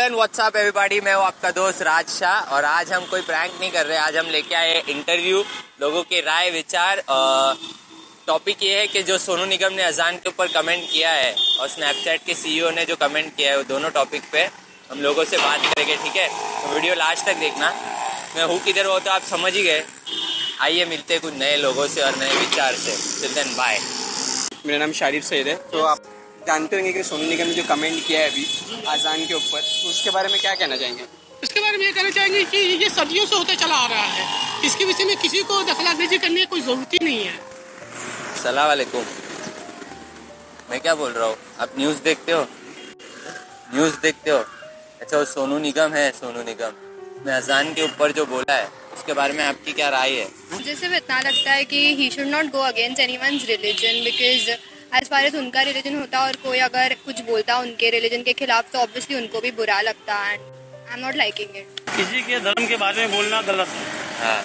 And WhatsApp everybody, मैं हूँ आपका दोस्त राज शाह और आज हम कोई प्रैंक नहीं कर रहे। आज हम लेके आए इंटरव्यू, लोगों के राय विचार। टॉपिक ये है कि जो सोनू निगम ने अजान के ऊपर कमेंट किया है और स्नैपचैट के सीईओ ने जो कमेंट किया है, वो दोनों टॉपिक पे हम लोगों से बात करेंगे, ठीक है। तो वीडियो लास्ट तक देखना। मैं हूँ किधर, वो तो आप समझ ही गए। आइए मिलते हैं कुछ नए लोगों से और नए विचार से। Till then bye. मेरा नाम शारिफ सईद है। तो आप जानते होंगे कि सोनू निगम ने जो कमेंट किया है अभी अजान के ऊपर, तो उसके बारे में क्या कहना चाहेंगे? इसके बारे में ये कहना चाहेंगे कि ये सदियों से होता चला आ रहा है। इसके विषय में किसी को दखलांदाजी करने की कोई ज़रूरत ही नहीं है। सलाम वालेकुम। मैं क्या बोल रहा हूँ, आप न्यूज़ देखते हो? न्यूज़ देखते हो? अच्छा, वो सोनू निगम है, सोनू निगम ने अजान के ऊपर जो बोला है उसके बारे में आपकी क्या राय है? मुझे सिर्फ इतना लगता है कि he should not go against anyone's religion, because as far as उनका रिलीजन होता और कोई अगर कुछ बोलता उनके रिलीजन के खिलाफ तो ऑब्वियसली उनको भी बुरा लगता है। I am not liking it. किसी के धर्म के बारे में बोलना गलत है। हाँ,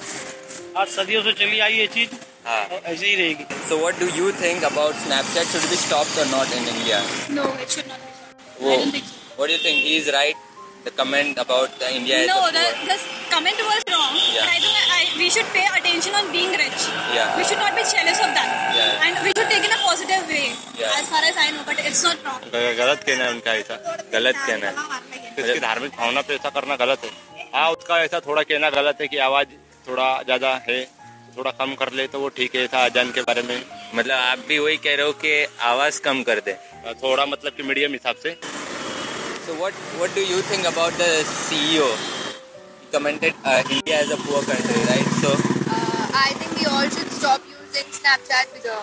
आज सदियों से चली आई ये चीज़, हाँ, ऐसे ही रहेगी। So what do you think about Snapchat? Should be stopped or not in India? No, it should not be stopped. Whoa. I don't think so. What do you think? He is right? The comment about India is No, the poor. the comment was wrong. Yeah. I think we should pay attention on being rich. Yeah. We should not be jealous of that. Yeah. And we should take in a positive way. Yeah. As far as I know, but it's not wrong. गलत कहना है उनका, ऐसा गलत कहना है। इसकी धार्मिक भावना पे ऐसा करना गलत है। हाँ, उसका ऐसा थोड़ा कहना गलत है कि आवाज थोड़ा ज्यादा है, थोड़ा कम कर ले तो वो ठीक है। ऐसा अजान के बारे में मतलब आप भी वही कह रहे हो कि आवाज कम कर दे, थोड़ा मतलब कि मीडियम हिसाब से। So what do you think about the CEO? He commented India as a poor country, right? So I think we all should stop using Snapchat to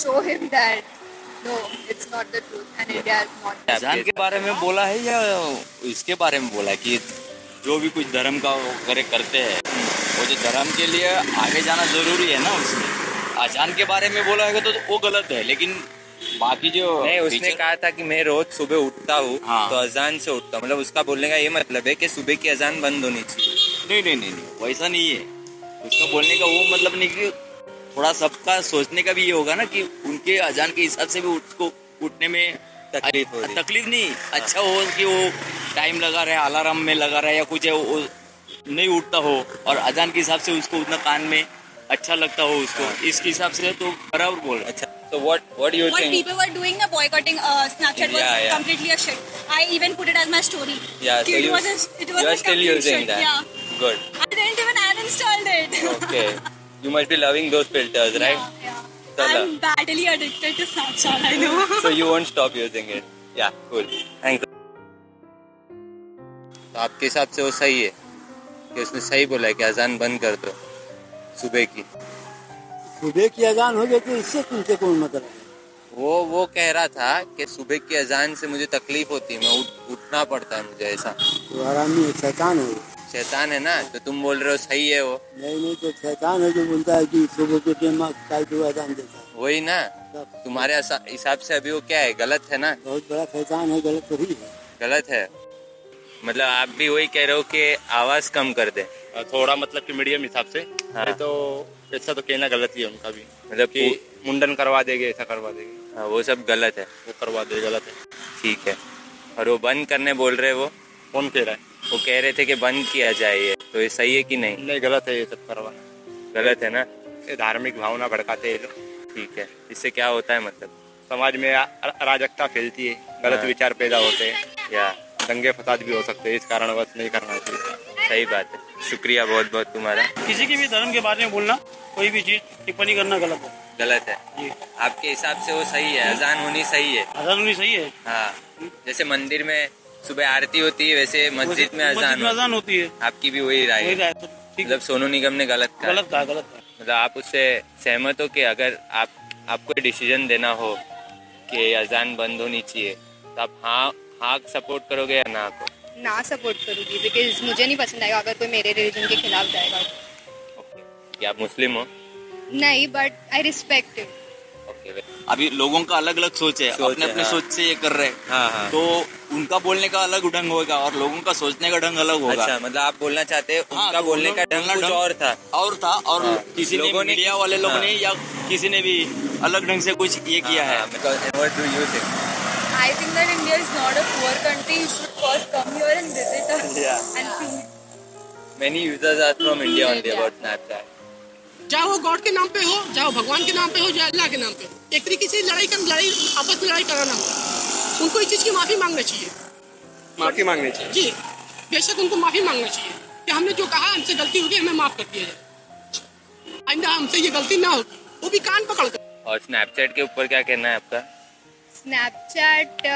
show him that no, it's not the truth and India is not. अजान के बारे में बोला है या इसके बारे में बोला है कि जो भी कुछ धर्म का करते हैं वो जो धर्म के लिए आगे जाना जरूरी है ना, उसमें अजान के बारे में बोला है तो वो गलत है। लेकिन बाकी जो नहीं, उसने कहा था कि मैं रोज सुबह उठता हूँ, हाँ, तो अजान से उठता हूँ। मतलब उसका बोलने का ये मतलब है कि सुबह की अजान बंद होनी चाहिए। नहीं, वैसा नहीं है उसका बोलने का। वो मतलब नहीं कि थोड़ा सबका सोचने का भी ये होगा ना कि उनके अजान के हिसाब से भी उसको उठने में तकलीफ नहीं, अच्छा हो कि वो टाइम लगा रहे, अलार्म में लगा रहा है या कुछ है, वो नहीं उठता हो और अजान के हिसाब से उसको उतना कान में अच्छा लगता हो उसको, इस हिसाब से तो बराबर बोल रहा है। अच्छा, so what do you What think? people were doing, boycotting Snapchat was Yeah. completely a shit. I even put it as my story. Yeah, so it you was are a still complete using shit. that. Yeah. Good. I didn't even uninstalled it. Okay. You must be loving those filters, right? Yeah. Chala. I'm badly addicted to Snapchat, I know. So you won't stop using it. Yeah, cool. Thanks. तो आपके हिसाब से वो सही है कि उसने सही बोला है कि अजान बंद कर दो सुबह की? सुबह की अजान हो गई तो इससे तुमसे कौन मतलब है? वो कह रहा था कि सुबह की अजान से मुझे तकलीफ होती है, मैं उठना पड़ता है मुझे, ऐसा। तो आरामी शैतान है, शैतान है ना, तो तुम बोल रहे हो सही है वो? नहीं तो शैतान है जो बोलता है कि सुबह के टाइम अजान देता है। वही ना, तुम्हारे हिसाब से अभी वो क्या है, गलत है ना? बहुत बड़ा शैतान है, गलत थोड़ी है। गलत है मतलब आप भी वही कह रहे हो कि आवाज कम कर दे, थोड़ा मतलब कि मीडियम हिसाब से। हाँ। तो ऐसा तो कहना गलत ही है उनका भी, मतलब कि मुंडन करवा देंगे, ऐसा करवा देंगे। हाँ, वो सब गलत है, वो करवा दे, गलत है। ठीक है। और वो बंद करने बोल रहे, वो कौन कह रहा है? वो कह रहे थे कि बंद किया जाए ये, तो ये सही है कि नहीं? नहीं, गलत है ये सब करवाना, गलत है ना? ये धार्मिक भावना भड़काते हैं लोग। ठीक है, इससे क्या होता है मतलब? समाज में अराजकता फैलती है, गलत हाँ। विचार पैदा होते हैं या दंगे फसाद भी हो सकते हैं। इस कारणवश नहीं करना चाहिए। सही बात है, शुक्रिया बहुत बहुत तुम्हारा। किसी के भी धर्म के बारे में बोलना, कोई भी चीज टिप्पणी करना गलत है। गलत है जी। आपके हिसाब से वो सही है, अजान होनी सही है? अजान होनी सही है। हाँ, जैसे मंदिर में सुबह आरती होती है वैसे मस्जिद में अजान होती है। आपकी भी वही राय है? तो ठीक, मतलब सोनू निगम ने गलत कहा? गलत कहा। मतलब आप उससे सहमत हो कि अगर आपको डिसीजन देना हो कि अजान बंद होनी चाहिए तो आप हाँ सपोर्ट करोगे या ना को? ना सपोर्ट करूँगी, बिकॉज मुझे नहीं पसंद आएगा अगर कोई मेरे रिलीजन के खिलाफ जाएगा। ओके, क्या आप मुस्लिम हो? नहीं, but I respect it. Okay, अभी लोगों का अलग अलग सोच है, अपने हाँ। सोच से ये कर रहे हैं। हाँ। तो उनका बोलने का अलग ढंग होगा और लोगों का सोचने का ढंग अलग होगा। अच्छा, मतलब आप बोलना चाहते हैं हाँ, उनका बोलने का ढंग कुछ और था और हाँ। किसी ने, लोगों ने, मीडिया वाले लोगों हाँ। ने या किसी ने भी अलग ढंग से कुछ ये किया है। What do you think? I think that India is not a poor country. You should first come here and visit us Yeah. and see. Many users are from India only about Snapchat. चाहे वो God के नाम पे हो, चाहे वो भगवान के नाम पे हो, चाहे अल्लाह के नाम पे हो, एक तरीके से लड़ाई आपस में लड़ाई कराना हो। उनको इस चीज़ की माफ़ी मांगना चाहिए। माफ़ी मांगनी चाहिए। जी, बेशक उनको माफ़ी मांगना चाहिए कि हमने जो कहा हमसे गलती होगी, हमें माफ़ कर दिया जाए, आइंदा हमसे ये गलती ना होगी, वो भी कान पकड़ कर। और स्नैपचैट के ऊपर क्या कहना है आपका? स्नैपचैट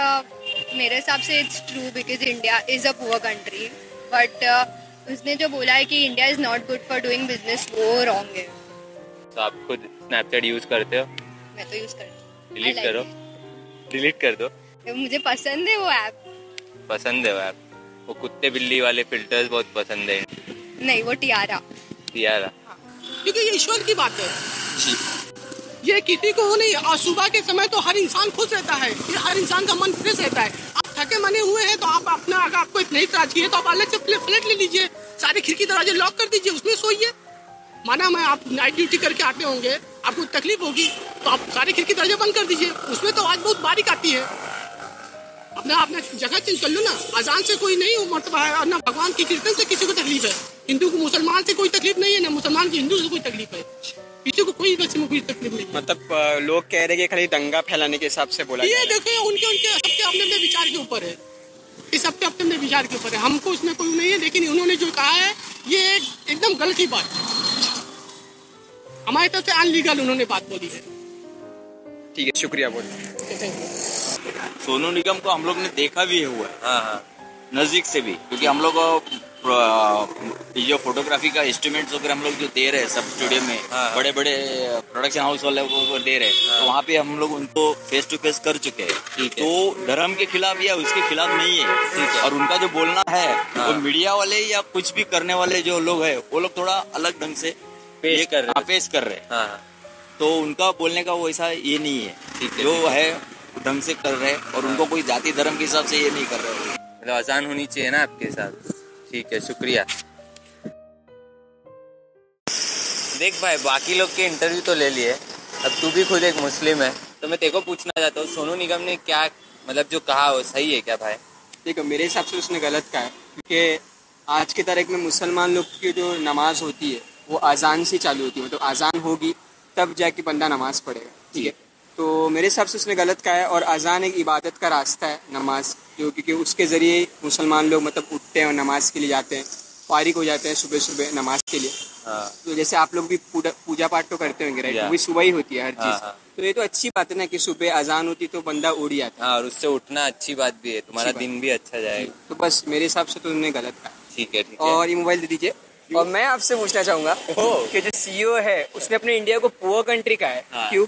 मेरे हिसाब से it's true because India is a poor country, but उसने जो बोला है कि India is not good for doing business, वो रॉन्ग है। तो आप खुद स्नैपचैट यूज करते हो? मैं तो यूज़ करती हूँ। डिलीट करो, डिलीट कर दो। मुझे पसंद है वो ऐप। पसंद है वो ऐप? वो कुत्ते बिल्ली वाले फिल्टर्स बहुत पसंद है। नहीं, वो टियारा। यार क्योंकि ये ईश्वर की बात है जी, ये किसी को हो नहीं। और सुबह के समय तो हर इंसान खुश रहता है, ये हर इंसान का मन फ्रेश रहता है। आप थके मने हुए हैं तो आप अपना, अगर आपको एक नई ताजगी है तो आप अलग से फ्लैट ले लीजिए, सारे खिड़की दरवाजे लॉक कर दीजिए, उसमें सोइए। माना मैं आप नाइट ड्यूटी करके आते होंगे, आपको तकलीफ होगी तो आप सारे खिड़की दरवाजे बंद कर दीजिए, उसमें तो आज बहुत बारिश आती है। अपना अपना जगह चेंज कर लो ना। अजान से कोई नहीं मरतबा है और ना भगवान की कीर्तन से किसी को तकलीफ है। हिंदू को मुसलमान से कोई तकलीफ नहीं है, ना मुसलमान की हिंदू से कोई तकलीफ है, किसी को कोई किस्म की तकलीफ नहीं है। मतलब लोग कह रहे हैं कि खाली दंगा फैलाने के हिसाब से बोला ये देखो उनके उनके सबके अपने अपने विचार के ऊपर है, ये सबके अपने अपने विचार के ऊपर है, हमको उसमें कोई नहीं है। लेकिन उन्होंने जो कहा है ये एकदम गलत ही बात है, हमारी तरफ से अनलीगल उन्होंने बात बोली है। ठीक है, शुक्रिया बहुत। सोनू निगम को हम लोग ने देखा भी हुआ है हाँ हाँ नजदीक से भी, क्योंकि हम लोग ये जो फोटोग्राफी का इंस्ट्रूमेंट्स वगैरह हम लोग जो दे रहे हैं सब स्टूडियो में, हाँ। बड़े बड़े प्रोडक्शन हाउस वाले वो दे रहे हैं, तो वहाँ पे हम लोग उनको फेस टू फेस कर चुके हैं। ठीक है। तो धर्म के खिलाफ या उसके खिलाफ नहीं है। ठीक है। और उनका जो बोलना है हाँ। वो मीडिया वाले या कुछ भी करने वाले जो लोग हैं वो लोग थोड़ा अलग ढंग से पेश कर रहे हैं। पेश कर रहे हैं। हाँ तो उनका बोलने का वो ऐसा ये नहीं है, ठीक है। जो है ढंग से कर रहे हैं और उनको कोई जाति धर्म के हिसाब से ये नहीं कर रहे। मतलब आसान होनी चाहिए ना आपके साथ। ठीक है, शुक्रिया। देख भाई, बाकी लोग के इंटरव्यू तो ले लिए, अब तू भी खुद एक मुस्लिम है तो मैं तेरे को पूछना चाहता हूँ, सोनू निगम ने क्या मतलब जो कहा वो सही है क्या भाई? देखो मेरे हिसाब से उसने गलत कहा है, क्योंकि आज की तारीख में मुसलमान लोग की जो नमाज होती है वो अजान से चालू होती है, मतलब अजान होगी तब जाके बंदा नमाज पढ़ेगा। ठीक है, तो मेरे हिसाब से उसने गलत कहा है। और अजान एक इबादत का रास्ता है नमाज, जो क्योंकि उसके ज़रिए मुसलमान लोग मतलब उठते हैं और नमाज के लिए जाते हैं, फारिग हो जाते हैं सुबह सुबह नमाज के लिए। हाँ। तो जैसे आप लोग भी पूजा पाठ तो करते होंगे राइट, या। वो भी सुबह ही होती है हर हाँ, चीज़। हाँ। तो ये तो अच्छी बात है ना कि सुबह अजान होती तो बंदा उड़ जाता है। हाँ, और उससे उठना अच्छी बात भी है, तुम्हारा अच्छी बात। दिन भी अच्छा जाएगा। तो बस मेरे हिसाब से तो उन्होंने गलत कहा। ठीक है, ठीक है। और ये मोबाइल दे दीजिए। और मैं आपसे पूछना चाहूंगा कि जो सीईओ है उसने अपने इंडिया को पुअर कंट्री कहा है, हाँ। क्यों?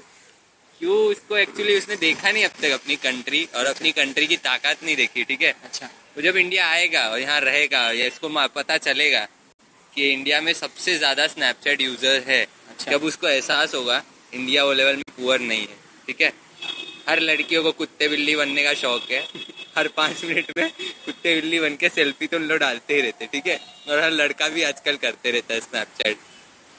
उसको एक्चुअली उसने देखा नहीं अब तक अपनी कंट्री, और अपनी कंट्री की ताकत नहीं देखी। ठीक है, अच्छा, तो जब इंडिया आएगा और यहाँ रहेगा या इसको पता चलेगा कि इंडिया में सबसे ज्यादा स्नैपचैट यूजर है, अच्छा। जब उसको एहसास होगा इंडिया वो लेवल में पुअर नहीं है। ठीक है, हर लड़कियों को कुत्ते बिल्ली बनने का शौक है, हर 5 मिनट में कुत्ते बिल्ली बन के सेल्फी तो उन लोग डालते ही रहते। ठीक है, और हर लड़का भी आजकल करते रहता है स्नैपचैट।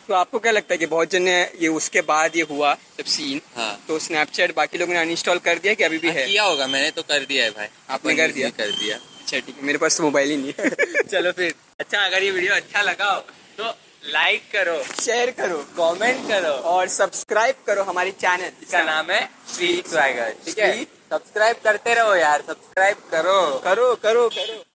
तो आपको क्या लगता है कि बहुत जन ने ये उसके बाद ये हुआ जब सीन, हाँ। तो स्नैपचैट बाकी लोगों ने अनइंस्टॉल कर दिया कि अभी भी है? किया होगा, मैंने तो कर दिया है भाई। आपने कर दिया? कर दिया। अच्छा ठीक है, मेरे पास तो मोबाइल ही नहीं है। चलो फिर, अच्छा अगर ये वीडियो अच्छा लगा हो तो लाइक करो, शेयर करो, कमेंट करो और सब्सक्राइब करो हमारी चैनल, इसका नाम है स्ट्रीट स्वैगर। ठीक है, सब्सक्राइब करते रहो यार, सब्सक्राइब करो। करो करो करो।